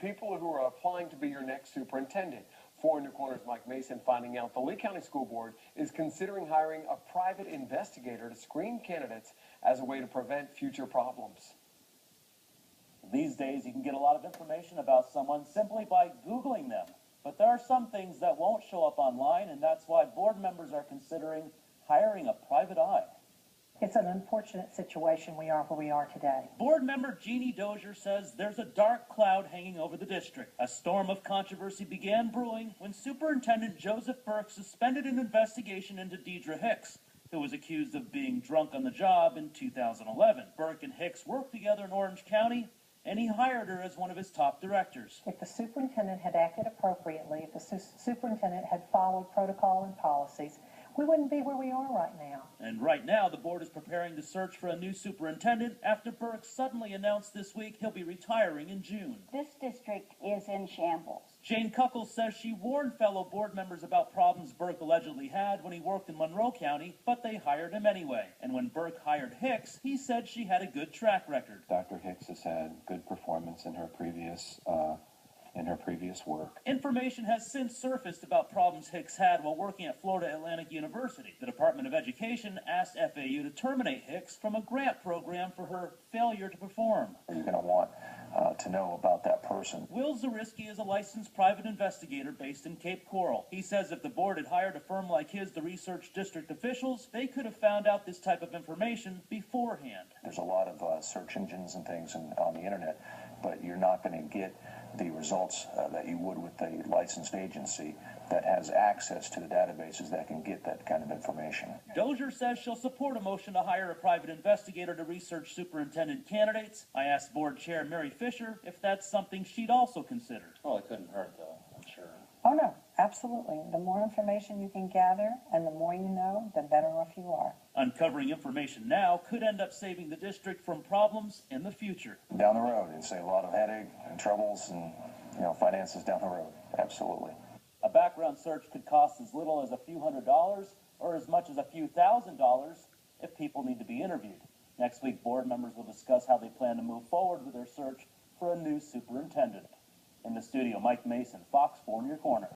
people who are applying to be your next superintendent. 4 in Your Corner's Mike Mason finding out the Lee County School Board is considering hiring a private investigator to screen candidates as a way to prevent future problems. These days, you can get a lot of information about someone simply by Googling them. But there are some things that won't show up online, and that's why board members are considering hiring a private eye. It's an unfortunate situation we are where we are today. Board member Jeannie Dozier says there's a dark cloud hanging over the district. A storm of controversy began brewing when Superintendent Joseph Burke suspended an investigation into Deidre Hicks, who was accused of being drunk on the job in 2011. Burke and Hicks worked together in Orange County, and he hired her as one of his top directors. If the superintendent had acted appropriately, if the superintendent had followed protocol and policies, we wouldn't be where we are right now. And right now, the board is preparing to search for a new superintendent after Burke suddenly announced this week he'll be retiring in June. This district is in shambles. Jane Kuckles says she warned fellow board members about problems Burke allegedly had when he worked in Monroe County, but they hired him anyway. And when Burke hired Hicks, he said she had a good track record. Dr. Hicks has had good performance in her previous work. Information has since surfaced about problems Hicks had while working at Florida Atlantic University. The Department of Education asked FAU to terminate Hicks from a grant program for her failure to perform. You're going to want to know about that person. Will Zariske is a licensed private investigator based in Cape Coral. He says if the board had hired a firm like his to research district officials, they could have found out this type of information beforehand. There's a lot of search engines and things on the internet, but you're not going to get the results that you would with a licensed agency that has access to the databases that can get that kind of information. Dozier says she'll support a motion to hire a private investigator to research superintendent candidates. I asked board chair Mary Fisher if that's something she'd also considered. Well, it couldn't hurt, though, I'm sure. Oh, no, absolutely. The more information you can gather and the more you know, the better off you are. Uncovering information now could end up saving the district from problems in the future. Down the road, it'd save a lot of headache and troubles and, finances down the road. Absolutely. A background search could cost as little as a few $100s or as much as a few $1,000s if people need to be interviewed. Next week, board members will discuss how they plan to move forward with their search for a new superintendent. In the studio, Mike Mason, Fox 4 in Your Corner.